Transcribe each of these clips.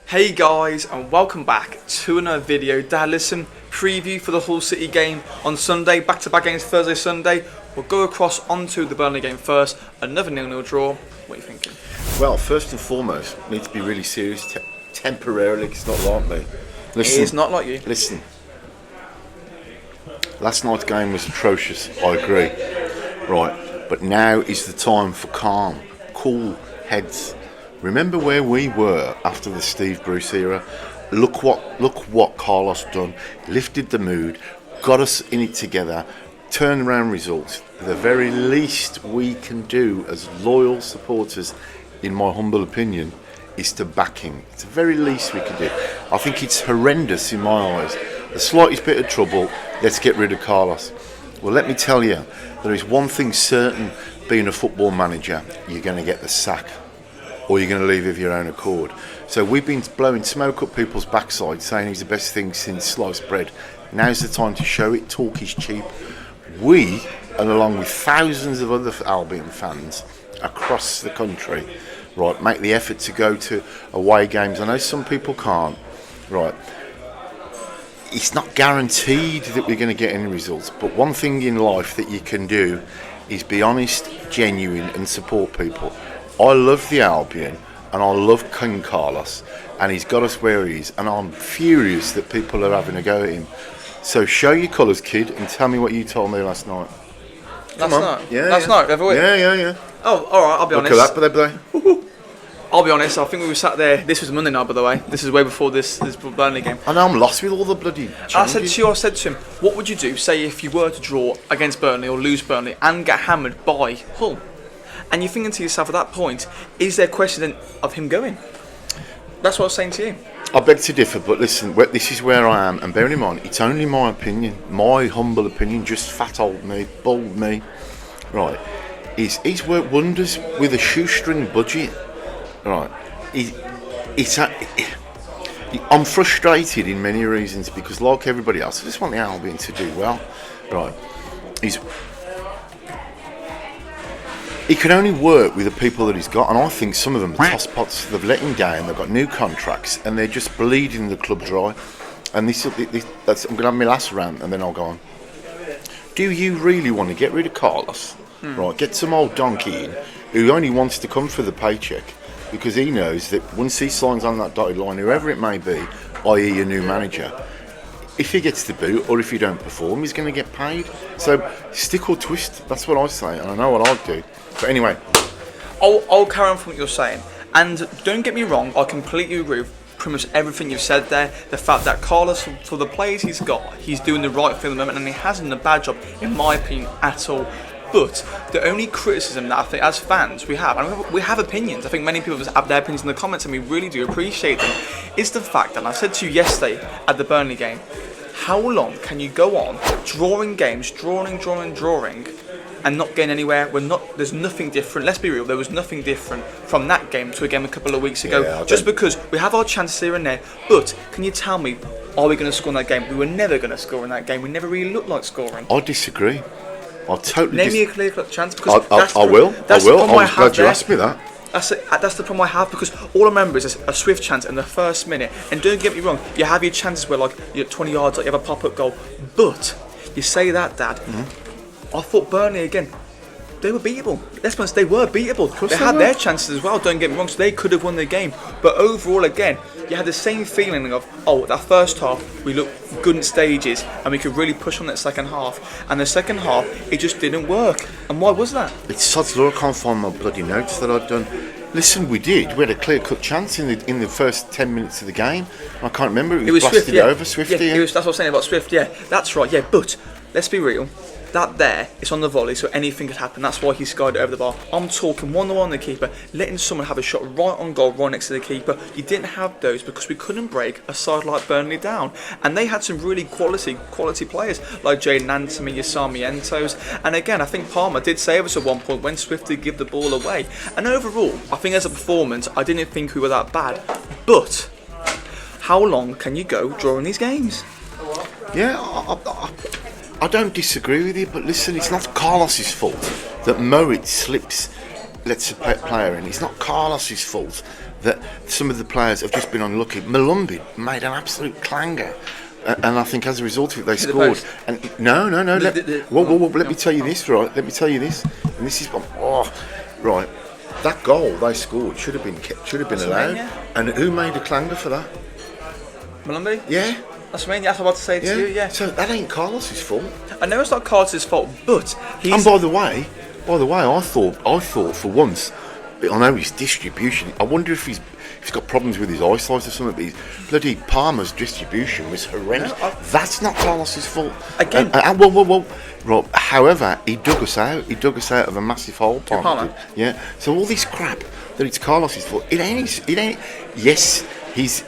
Hey guys, and welcome back to another video. Dad, listen, preview for the Hull City game on Sunday, back-to-back games Thursday, Sunday. We'll go across onto the Burnley game first, another 0-0 draw. What are you thinking? Well, first and foremost, need to be really serious temporarily. It's not like me. Listen, It is not like you. Listen, last night's game was atrocious, I agree. Right, but now is the time for calm, cool heads. Remember where we were after the Steve Bruce era? Look what Carlos done. Lifted the mood, got us in it together, turned around results. The very least we can do as loyal supporters, in my humble opinion, is to back him. It's the very least we can do. I think it's horrendous in my eyes. The slightest bit of trouble, let's get rid of Carlos. Well, let me tell you, there is one thing certain being a football manager, you're going to get the sack. Or you're going to leave of your own accord. So we've been blowing smoke up people's backside, saying he's the best thing since sliced bread. Now's the time to show it. Talk is cheap. We, and along with thousands of other Albion fans across the country, right, make the effort to go to away games. I know some people can't, right. It's not guaranteed that we're going to get any results, but one thing in life that you can do is be honest, genuine, and support people. I love the Albion and I love King Carlos, and he's got us where he is, and I'm furious that people are having a go at him. So show your colours, kid, and tell me what you told me last night. Last night? Yeah, last night, every week? Yeah. Oh, alright, I'll be honest. Look at that, I'll be honest, I think we were sat there, this was Monday night by the way, this is way before this Burnley game. I know I'm lost with all the bloody changes. I said to him, what would you do, say if you were to draw against Burnley or lose Burnley and get hammered by Hull? And you're thinking to yourself at that point, is there a question of him going? That's what I was saying to you. I beg to differ, but listen, this is where I am, and bearing in mind, it's only my opinion, my humble opinion, just fat old me, bald me, right, he's worked wonders with a shoestring budget, right, I'm frustrated in many reasons, because like everybody else, I just want the Albion to do well, right, he can only work with the people that he's got, and I think some of them are tosspots. They've let him down. They've got new contracts, and they're just bleeding the club dry. And I'm going to have my last rant, and then I'll go on. Do you really want to get rid of Carlos? Right, get some old donkey in who only wants to come for the paycheck, because he knows that once he signs on that dotted line, whoever it may be, i.e. a new manager, if he gets the boot or if he don't perform, he's going to get paid. So stick or twist, that's what I say, and I know what I'd do. But anyway, I'll carry on from what you're saying, and don't get me wrong, I completely agree with pretty much everything you've said there. The fact that Carlos, for the players he's got, he's doing the right thing at the moment, and he hasn't done a bad job, in my opinion, at all. But the only criticism that I think as fans we have, and we have opinions, I think many people have their opinions in the comments, and we really do appreciate them, is the fact that, and I said to you yesterday at the Burnley game, how long can you go on drawing games, drawing, and not getting anywhere? There's nothing different. Let's be real, there was nothing different from that game to a game a couple of weeks ago. Just because we have our chances here and there, but can you tell me, are we going to score in that game? We were never going to score in that game. We never really looked like scoring. I disagree. I totally Name me a clear chance, because I will. I'm glad you asked me that. That's the problem I have, because all I remember is a swift chance in the first minute. And don't get me wrong, you have your chances where, like, you're 20 yards, like you have a pop-up goal. But you say that, Dad. I thought Burnley again, they were beatable. Let's be honest, they were beatable. They had their chances as well, don't get me wrong, so they could have won the game. But overall, again, you had the same feeling of, that first half, we looked good in stages, and we could really push on that second half. And the second half, it just didn't work. And why was that? It's sod's law, I can't find my bloody notes that I'd done. Listen, we did. We had a clear-cut chance in the first 10 minutes of the game. I can't remember. It was blasted Swift, over. Swift, yeah. That's what I was saying about Swift, yeah. That's right, yeah. But, let's be real. That there, it's on the volley, so anything could happen. That's why he skied it over the bar. I'm talking 1-on-1 the keeper, letting someone have a shot right on goal, right next to the keeper. You didn't have those because we couldn't break a side like Burnley down. And they had some really quality players, like Jaden Anthony, Sarmientos. And again, I think Palmer did save us at one point when Swift did give the ball away. And overall, I think as a performance, I didn't think we were that bad. But how long can you go drawing these games? Yeah, I don't disagree with you, but listen, it's not Carlos's fault that Moritz lets a player in. It's not Carlos's fault that some of the players have just been unlucky. Malumbi made an absolute clanger. And I think as a result of it, they scored. And no. Let me tell you this, right? Let me tell you this. And this is right. That goal they scored should have been allowed. Yeah. And who made a clanger for that? Malumbi? Yeah. That's what I mean. That's what I was about to say to you. Yeah. So that ain't Carlos's fault. I know it's not Carter's fault, but he's. And by the way, I thought for once, I know his distribution. I wonder if he's got problems with his eyesight or something. But his bloody Palmer's distribution was horrendous. No, That's not Carlos's fault. Again. Whoa. Right. However, he dug us out. He dug us out of a massive hole. Palmer. Yeah. So all this crap that it's Carlos's fault. It ain't. Yes, he's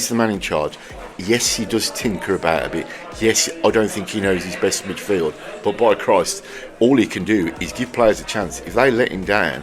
the man in charge. Yes, he does tinker about a bit. Yes, I don't think he knows his best midfield. But by Christ, all he can do is give players a chance. If they let him down,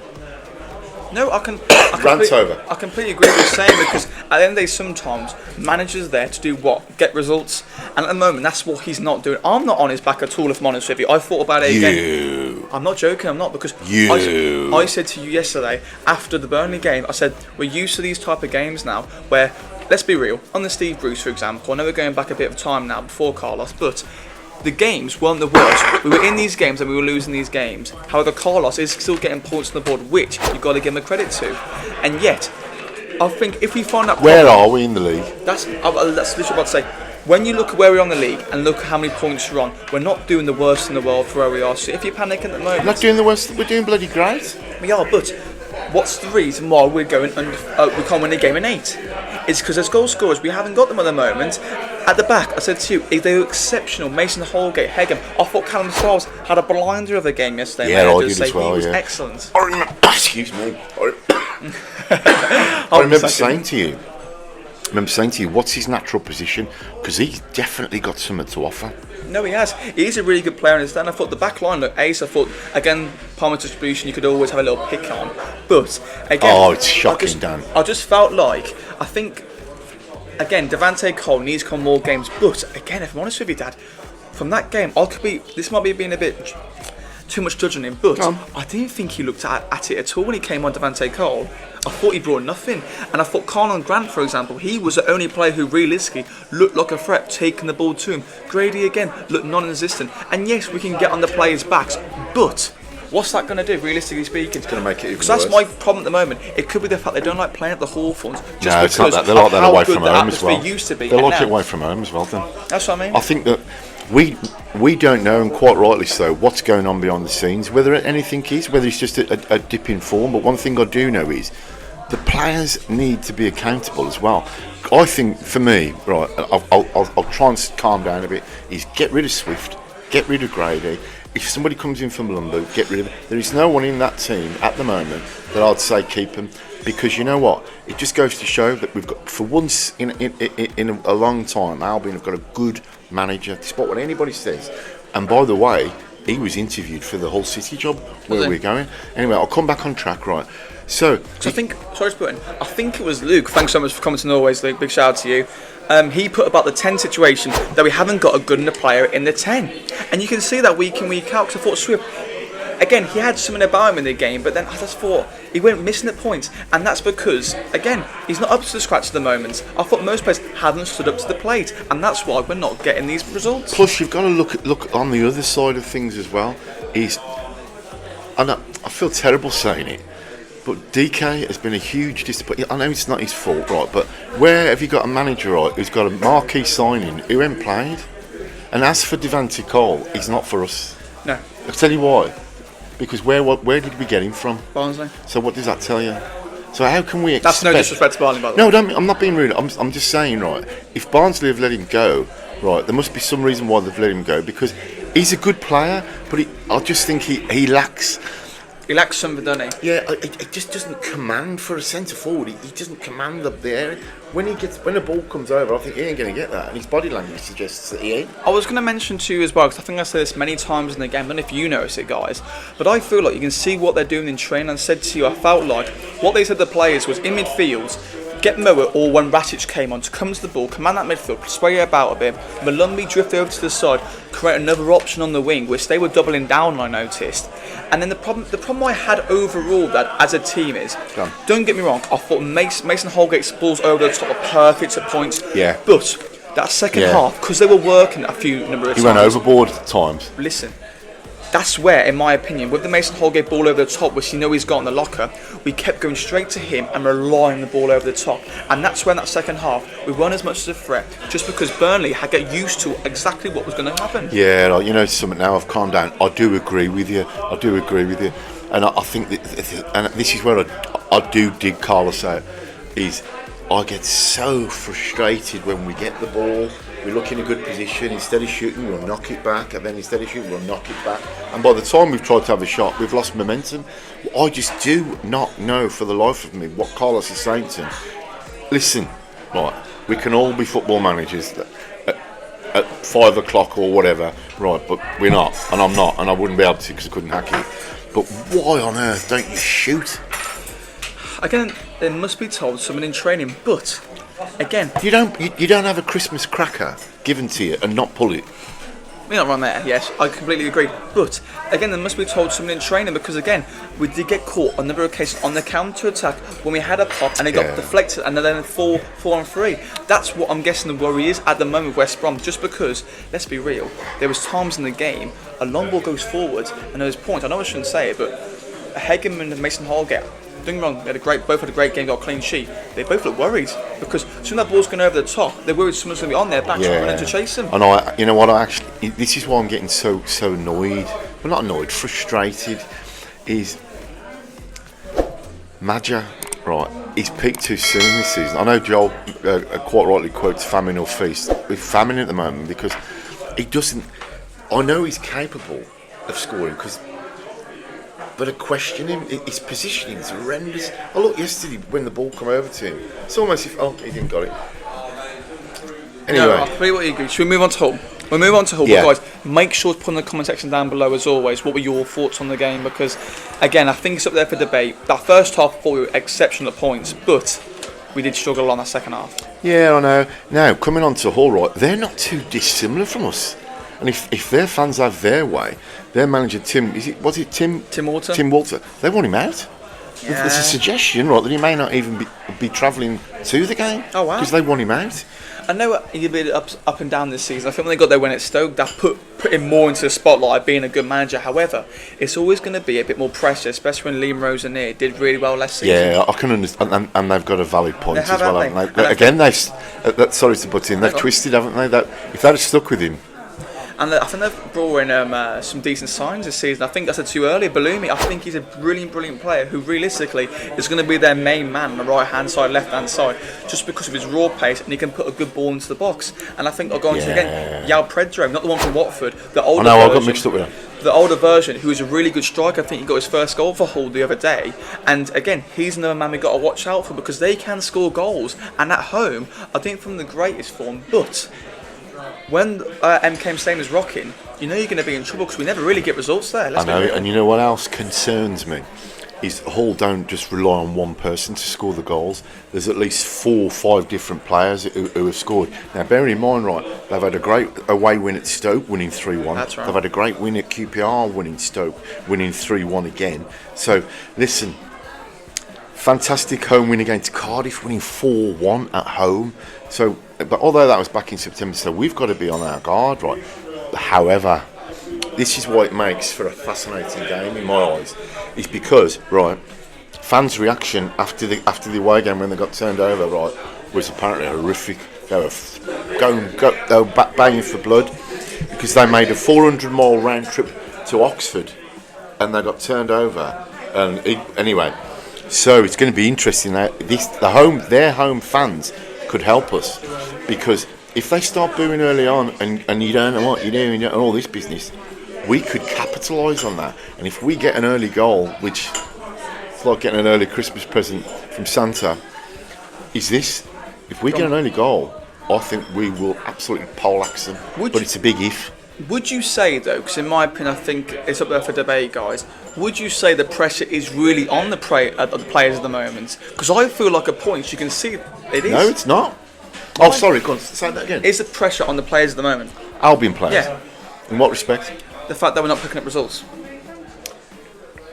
no, I completely agree with you saying, because at the end of the day, sometimes managers are there to do what? Get results. And at the moment, that's what he's not doing. I'm not on his back at all, if I'm honest with you. I thought about it again. I'm not joking, I'm not, because I said to you yesterday, after the Burnley game, I said, we're used to these type of games now, where, let's be real, on the Steve Bruce, for example, I know we're going back a bit of time now, before Carlos, but the games weren't the worst. We were in these games and we were losing these games. However, Carlos is still getting points on the board, which you've got to give him a credit to. And yet, I think if we find that problem, where are we in the league? That's literally about to say. When you look at where we're on the league and look at how many points we're on, we're not doing the worst in the world for where we are. So if you're panicking at the moment, We're not doing the worst. We're doing bloody great. we are. But what's the reason why we're going and we can't win a game in 8? It's because as goal scorers, we haven't got them at the moment. At the back, I said to you, they were exceptional. Mason Holgate, Hegem. I thought Callum Swallows had a blinder of the game yesterday. Yeah, I did as well. He was yeah. excellent. Excuse me. I remember saying to you, what's his natural position? Because he's definitely got something to offer. No, he has. He's a really good player in his stand. I thought the back line looked ace. I thought, again, Palmer's distribution, you could always have a little pick on. But, again... it's shocking, Dan. I just felt like, I think, again, Devante Cole needs to come more games. But, again, if I'm honest with you, Dad, from that game, this might be being a bit too much judging him, but I didn't think he looked at it at all when he came on Devante Cole. I thought he brought nothing. And I thought Carlon Grant, for example, he was the only player who realistically looked like a threat, taking the ball to him. Grady, again, looked non-existent. And yes, we can get on the players' backs, but what's that going to do, realistically speaking? It's going to make it even worse. Because that's my problem at the moment. It could be the fact they don't like playing at the Hawthorns. No, it's not that. They like that away from home as well. Used to be. They like it away from home as well, then. That's what I mean. I think that we don't know, and quite rightly so, what's going on behind the scenes, whether anything is, whether it's just a dip in form. But one thing I do know is the players need to be accountable as well. I think, for me, right, I'll try and calm down a bit, is get rid of Swift, get rid of Grady. If somebody comes in from Lumbo, get rid of him. There is no one in that team at the moment that I'd say keep him, because you know what? It just goes to show that we've got, for once in a long time, Albion have got a good manager, despite what anybody says. And by the way, he was interviewed for the Hull City job, where we're going. Anyway, I'll come back on track, right? So I think, sorry to put in, I think it was Luke. Thanks so much for coming to Norway's, Luke. Big shout out to you. He put about the 10 situation that we haven't got a good enough player in the 10. And you can see that week in, week out, because I thought Swift, again, he had something about him in the game, but then I just thought he went missing at points. And that's because, again, he's not up to the scratch at the moment. I thought most players haven't stood up to the plate, and that's why we're not getting these results. Plus, you've got to look on the other side of things as well. I feel terrible saying it, but DK has been a huge disappointment. I know it's not his fault, right? But where have you got a manager, right, who's got a marquee signing who ain't played? And as for Devante Cole, he's not for us. No. I'll tell you why. Because where did we get him from? Barnsley. So what does that tell you? So how can we expect... That's no disrespect to Barnsley, by the way. No, I'm not being rude. I'm just saying, right, if Barnsley have let him go, right, there must be some reason why they've let him go, because he's a good player, but I just think he lacks... He lacks something, doesn't he? Yeah, it just doesn't command for a centre forward. He doesn't command up there. When a ball comes over, I think he ain't going to get that, and his body language suggests that he ain't. I was going to mention to you as well, because I think I said this many times in the game. I don't know if you notice it, guys, but I feel like you can see what they're doing in training. I said to you, I felt like what they said to the players was in midfield, get Moa, or when Ratic came on, to come to the ball, command that midfield, sway about a bit, Malumbi drift over to the side, create another option on the wing, which they were doubling down, I noticed. And then the problem I had overall that as a team is, don't get me wrong, I thought Mason Holgate's balls over the top are perfect at points. Yeah. But that second half, because they were working a few number of times. He went overboard at times. Listen, that's where, in my opinion, with the Mason Holgate ball over the top, which you know he's got in the locker, we kept going straight to him and relying on the ball over the top. And that's when that second half, we weren't as much as a threat, just because Burnley had got used to exactly what was going to happen. Yeah, like, you know something, now I've calmed down. I do agree with you. And I think that, and this is where I do dig Carlos out, is I get so frustrated when we get the ball, we look in a good position, instead of shooting we'll knock it back, and then instead of shooting we'll knock it back, and by the time we've tried to have a shot we've lost momentum. I just do not know for the life of me what Carlos is saying to him. Listen, right, we can all be football managers at 5 o'clock or whatever, right, but we're not, and I'm not, and I wouldn't be able to because I couldn't hack it. But why on earth don't you shoot? Again, they must be told something in training, but again, you don't have a Christmas cracker given to you and not pull it. You're not wrong there, yes, I completely agree. But again, they must be told something in training, because again, we did get caught on a number of occasions on the counter attack when we had a pop and it got deflected, and then 4 on 3. That's what I'm guessing the worry is at the moment with West Brom, just because, let's be real, there was times in the game a long ball goes forward and there's points. I know I shouldn't say it, but Hegeman and Mason Holgate, don't get me wrong, both had a great game, got a clean sheet. They both look worried, because soon that ball's going over the top, they're worried someone's going to be on their back running to chase them. And you know what, this is why I'm getting so annoyed, well not annoyed, frustrated, is Maja, right, he's peaked too soon this season. I know Joel quite rightly quotes famine or feast. We're famine at the moment because he doesn't, I know he's capable of scoring, but I question him. His positioning is horrendous. I looked yesterday when the ball came over to him. It's almost if he didn't got it. Anyway, no, I'll tell you what you agree. Should we move on to Hull? We'll move on to Hull, but guys, make sure to put in the comment section down below as always what were your thoughts on the game, because again I think it's up there for debate. That first half I thought we were exceptional at points, but we did struggle on that second half. Yeah, I know. Now coming on to Hull, right, they're not too dissimilar from us. And if their fans have their way, their manager Tim Walter, they want him out. Yeah. There's a suggestion, right, that he may not even be travelling to the game. Oh wow! Because they want him out. I know he's a bit up and down this season. I think when they got their win at Stoke, that put him more into the spotlight of being a good manager. However, it's always going to be a bit more pressure, especially when Liam Rosenir did really well last season. Yeah, I can understand, and they've got a valid point as well, haven't they? Again, sorry to butt in, they've twisted, haven't they? That if they'd have stuck with him. And I think they've brought in some decent signs this season. I think I said to you earlier, Bellumi, I think he's a brilliant player who realistically is going to be their main man on the right-hand side, left-hand side, just because of his raw pace, and he can put a good ball into the box. And I think I'll go on to again, Yao Pedro, not the one from Watford, the older version. I got mixed up with him. The older version, who is a really good striker. I think he got his first goal for Hull the other day. And again, he's another man we've got to watch out for, because they can score goals. And at home, I think from the greatest form, but when MK Stadium is rocking, you know you're going to be in trouble, because we never really get results there. I know, and you know what else concerns me? Is Hull don't just rely on one person to score the goals. There's at least 4 or 5 different players who have scored. Now, bear in mind, right, they've had a great away win at Stoke, winning 3-1. That's right. They've had a great win at QPR, winning Stoke, winning 3-1 again. So, listen, fantastic home win against Cardiff, winning 4-1 at home. So, but although that was back in September, so we've got to be on our guard, right? However, this is what it makes for a fascinating game in my eyes, is because, right, fans' reaction after the away game when they got turned over, right, was apparently horrific. They were banging for blood, because they made a 400-mile round trip to Oxford and they got turned over. And anyway, so it's going to be interesting. Their home fans could help us, because if they start booing early on and you don't know what you're doing and all this business, we could capitalise on that. And if we get an early goal, which it's like getting an early Christmas present from Santa, if we get an early goal, I think we will absolutely poleaxe them. But it's a big if. Would you say though, because in my opinion, I think it's up there for debate, guys. Would you say the pressure is really on the players at the moment? Because I feel like at points you can see it is. No, it's not. Oh, sorry. Go on. Say that again. Is the pressure on the players at the moment? Albion players. Yeah. In what respect? The fact that we're not picking up results.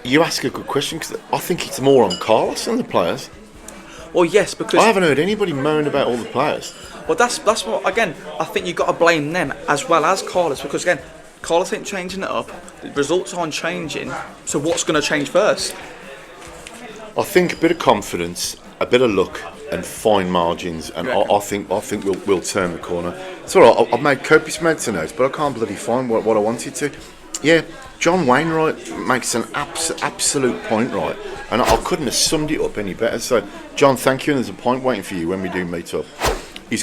You ask a good question because I think it's more on Carlos than the players. Well, yes, because I haven't heard anybody moan about all the players. well, that's what again. I think you've got to blame them as well as Carlos because again, Carlos ain't changing it up. The results aren't changing. So what's going to change first? I think a bit of confidence, a bit of luck, and fine margins, and I think we'll turn the corner. It's all right. I've made copious amounts of notes, but I can't bloody find what I wanted to. Yeah, John Wainwright makes an absolute point, right, and I couldn't have summed it up any better. So, John, thank you, and there's a point waiting for you when we do meet up.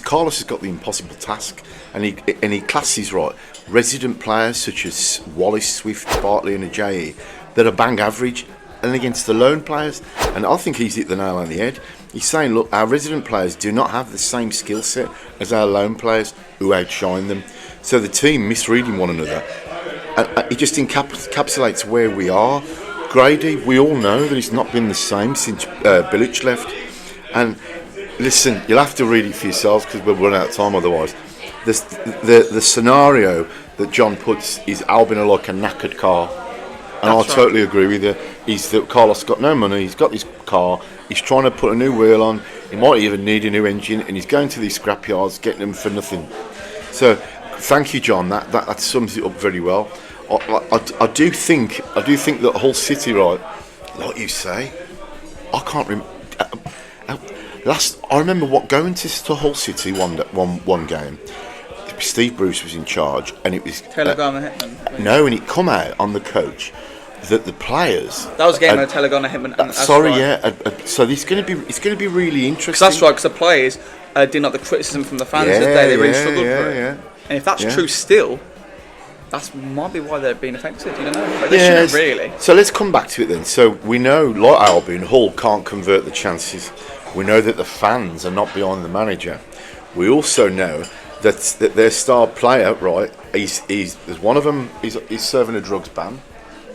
Carlos has got the impossible task, and he classes right resident players such as Wallace, Swift, Bartley, and Ajayi that are bang average, and against the lone players, and I think he's hit the nail on the head. He's saying, look, our resident players do not have the same skill set as our lone players who outshine them. So the team misreading one another. And it just encapsulates where we are. Grady, we all know that it's not been the same since Bilic left. And listen, you'll have to read it for yourselves because we'll run out of time otherwise. The scenario that John puts is Albion are like a knackered car. And I totally agree with you. He's that Carlos got no money, he's got this car, he's trying to put a new wheel on, he might even need a new engine, and he's going to these scrapyards getting them for nothing. So thank you, John, that sums it up very well. I do think that Hull City, right, like you say, I can't remember. I remember going to Hull City one game. Steve Bruce was in charge, and it was Taylor Hitman. No, and it come out on the coach that the players. That was a game of Taylor Hitman. Sorry, right. So it's going to be really interesting. That's right, because the players did not the criticism from the fans that they really struggled for it. Yeah. And if that's true still, that might be why they're being affected. You don't know. But they shouldn't really. So let's come back to it then. So we know, like Albion, Hull can't convert the chances. We know that the fans are not behind the manager. We also know that their star player, right, there's one of them is serving a drugs ban.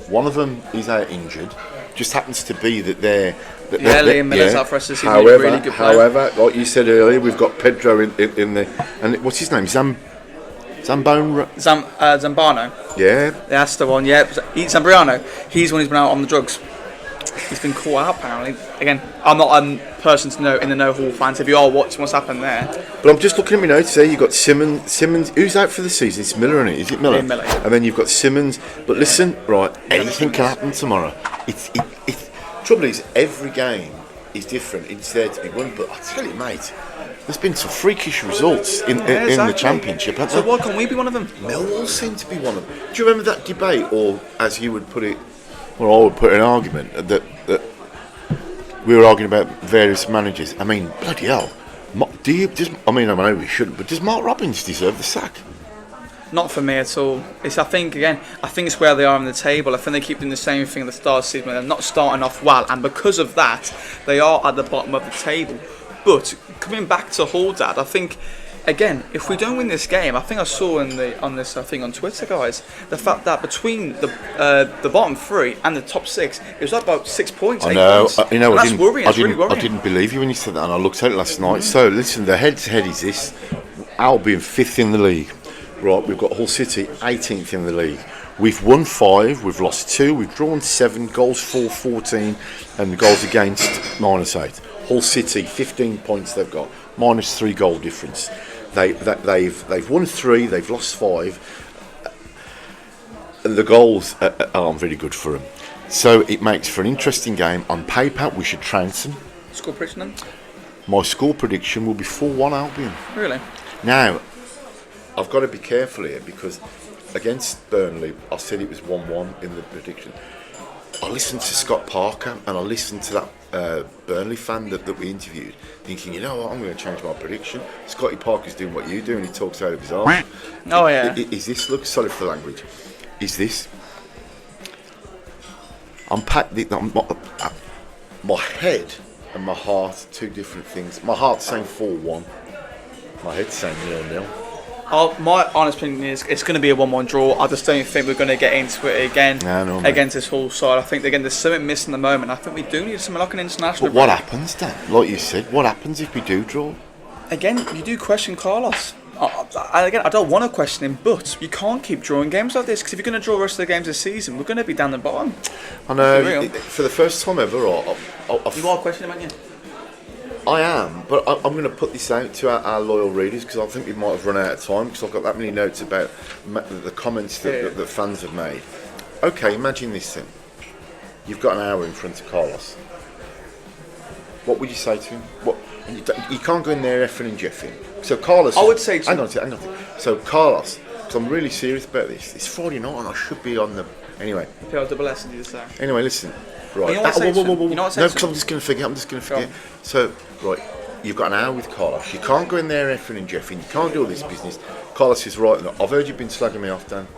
One of them is out injured. Just happens to be that they're Liam Miller's out for us this season. Really good player. However, like you said earlier, we've got Pedro in the and what's his name? Zambano. Yeah, that's the one. Yeah, Zambriano. He's the one who's been out on the drugs. He's been caught out apparently. Again, I'm not a person to know in the No Hall fans. If you are watching what's happened there, but I'm just looking at my notes there. You've got Simmons. Who's out for the season? It's Miller, isn't it? Is it Miller? Yeah, Miller. And then you've got Simmons. But listen, right, anything can happen tomorrow. Trouble is, every game is different. It's there to be won. But I tell you, mate, there's been some freakish results in the Championship. So why can't we be one of them? Millwall seem to be one of them. Do you remember that debate, or as you would put it? Well, I would put an argument that we were arguing about various managers. I mean, bloody hell. I know we shouldn't, but does Mark Robbins deserve the sack? Not for me at all. I think it's where they are on the table. I think they keep doing the same thing at the start of the season. They're not starting off well, and because of that, they are at the bottom of the table. But coming back to Hull, Dad, I think, again, if we don't win this game, I think I saw on this thing on Twitter, guys, the fact that between the bottom three and the top six, it was about 6 points. I know. That's worrying. It's really worrying. I didn't believe you when you said that, and I looked at it last night. So listen, the head-to-head is this: Albion 5th in the league. Right, we've got Hull City 18th in the league. We've won 5, we've lost 2, we've drawn 7, goals for 14, and the goals against -8. Hull City 15 points they've got, -3 goal difference. They've won 3, they've lost 5, and the goals aren't very good for them. So it makes for an interesting game. On paper, we should trounce them. Score prediction then? My score prediction will be 4-1 Albion. Really? Now, I've got to be careful here because against Burnley, I said it was 1-1 in the prediction. I listened to Scott Parker and I listened to that Burnley fan that we interviewed, thinking, you know what, I'm going to change my prediction. Scotty Parker's doing what you do and he talks out of his arse. Oh, yeah. Is this, look, sorry for the language, is this, my head and my heart, two different things. My heart's saying 4-1, my head's saying 0-0. My honest opinion is it's going to be a 1-1 draw. I just don't think we're going to get into it again against this Hull side. I think again there's something missing at the moment. I think we do need something like an international. But what happens then? Like you said, what happens if we do draw? Again, you do question Carlos. Again, I don't want to question him, but you can't keep drawing games like this because if you're going to draw the rest of the games this season, we're going to be down the bottom. I know. For the first time ever, you are questioning him, aren't you? I am, but I'm going to put this out to our loyal readers because I think we might have run out of time because I've got that many notes about the comments that fans have made. Okay, imagine this then. You've got an hour in front of Carlos. What would you say to him? You can't go in there effing and jeffing. So Carlos... I would say to hang on. So Carlos, because I'm really serious about this. It's Friday night and I should be on the... Anyway. PL double S, anyway, listen. Right. You know what No, because I'm just going to forget. So, right, you've got an hour with Carlos. You can't go in there effing and jeffing. You can't do all this business. Carlos is right. I've heard you've been slagging me off, Dan.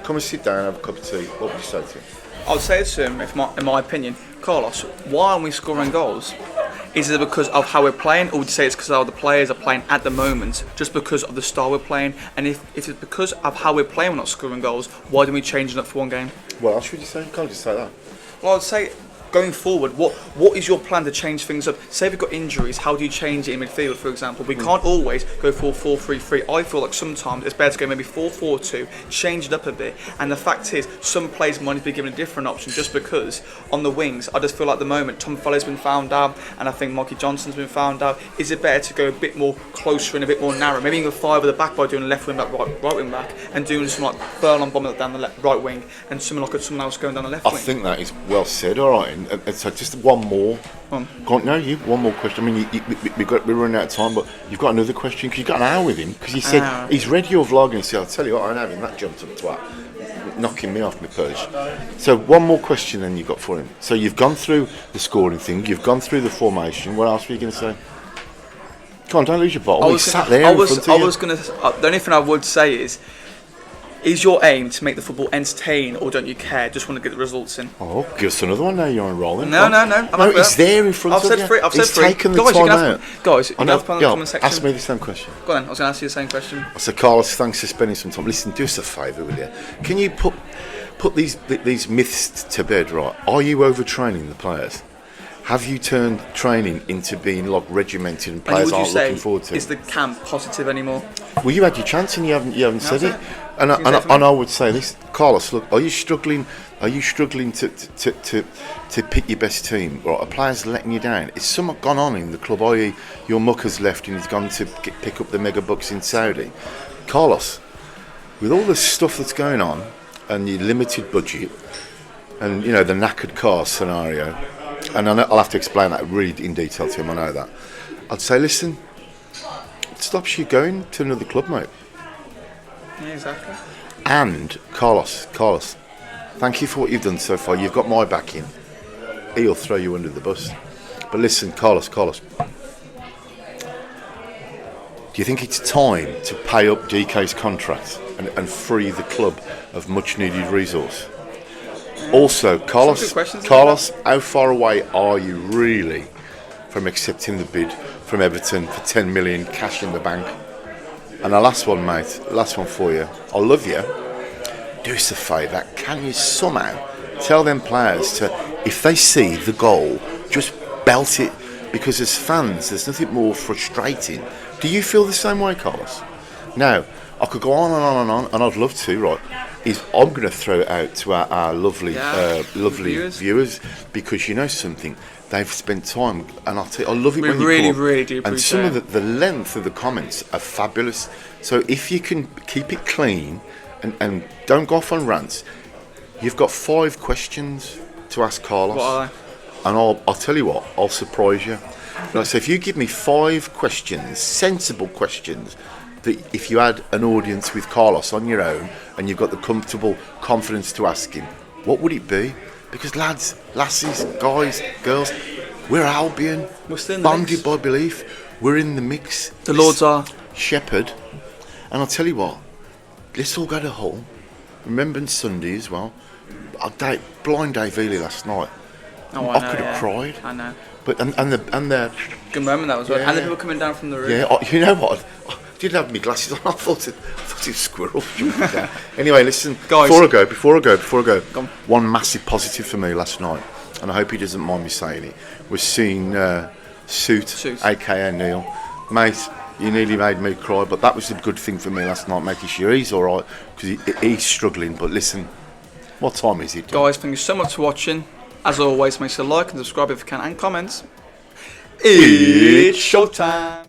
Come and sit down and have a cup of tea. What would you say to him? I would say to him, in my opinion, Carlos, why aren't we scoring goals? Is it because of how we're playing, or would you say it's because of how the players are playing at the moment, just because of the style we're playing? And if it's because of how we're playing, we're not scoring goals, why don't we change it up for one game? What else would you say? You can't just say that. Well, I'd say going forward, what is your plan to change things up? Say we've got injuries, how do you change it in midfield, for example? We can't always go 4-4-3-3. I feel like sometimes it's better to go maybe 4-4-2, change it up a bit. And the fact is, some players might be given a different option just because on the wings, I just feel like at the moment, Tom Fellow's been found out, and I think Mikey Johnson's been found out. Is it better to go a bit more closer and a bit more narrow? Maybe even 5 at the back by doing left wing back, right wing back, and doing something like Furlong bombing down the right wing, and something like someone else going down the left wing. I think that is well said, alright. And so just one more. One more question. I mean, we're running out of time, but you've got another question because you've got an hour with him because he said he's read your vlog and said, I'll tell you what, I'm having that jumped up twat, knocking me off my perch. So one more question then you've got for him. So you've gone through the scoring thing, you've gone through the formation. What else were you going to say? Come on, don't lose your bottle. He's sat there in front of you. The only thing I would say is your aim to make the football entertain, or don't you care? Just want to get the results in. Oh, give us another one now. You're on rolling. No. He's there in front of you. I've said three. Taken the time out. Guys, you can have fun in the comment section. Ask me the same question. Go on. I was going to ask you the same question. So, Carlos, thanks for spending some time. Listen, do us a favour, will you? Can you put these myths to bed, right? Are you overtraining the players? Have you turned training into being like regimented and players aren't looking forward to it? Is the camp positive anymore? Well, you had your chance and you haven't said it. And I would say this, Carlos. Look, are you struggling? Are you struggling to pick your best team? Right, a player's letting you down. Is something gone on in the club? I.e., your mucker's left and he's gone to pick up the mega bucks in Saudi. Carlos, with all the stuff that's going on and your limited budget and the knackered car scenario. And I'll have to explain that really in detail to him, I know that. I'd say, listen, it stops you going to another club, mate. Yeah, exactly. And, Carlos, thank you for what you've done so far. You've got my backing. He'll throw you under the bus. But listen, Carlos, do you think it's time to pay up DK's contract and free the club of much-needed resource? Also, Carlos, how far away are you really from accepting the bid from Everton for 10 million cash in the bank? And the last one, mate, last one for you. I love you. Do us a favour. Can you somehow tell them players to, if they see the goal, just belt it? Because as fans, there's nothing more frustrating. Do you feel the same way, Carlos? Now, I could go on and on and on, and I'd love to, right? I'm going to throw it out to our lovely viewers because you know something, they've spent time, and I'll tell you, I love it when you really do appreciate and some of the length of the comments are fabulous. So if you can keep it clean and don't go off on rants, you've got 5 questions to ask Carlos. What are they? And I'll tell you what, I'll surprise you. So if you give me 5 questions, sensible questions, that if you had an audience with Carlos on your own and you've got the comfortable confidence to ask him, what would it be? Because lads, lassies, guys, girls, we're Albion, we're still in the bonded mix. by belief, we're in the mix. The Lords are. Shepherd. And I'll tell you what, let's all go to Hull. Remembrance Sunday as well. Blind Dave Ely last night. Oh, I could have cried. I know. But and the good moment that was. Yeah, and the people coming down from the roof. Yeah, you know what? didn't have my glasses on. I thought it was squirrel jumping down. Anyway, listen, Guys. before I go, Go on. one massive positive for me last night, and I hope he doesn't mind me saying it, was seeing Suit, aka Neil. Mate, you nearly made me cry, but that was a good thing for me last night, making sure he's all right, because he's struggling. But listen, what time is it? Guys, thank you so much for watching. As always, make sure to like and subscribe if you can, and comment. It's showtime.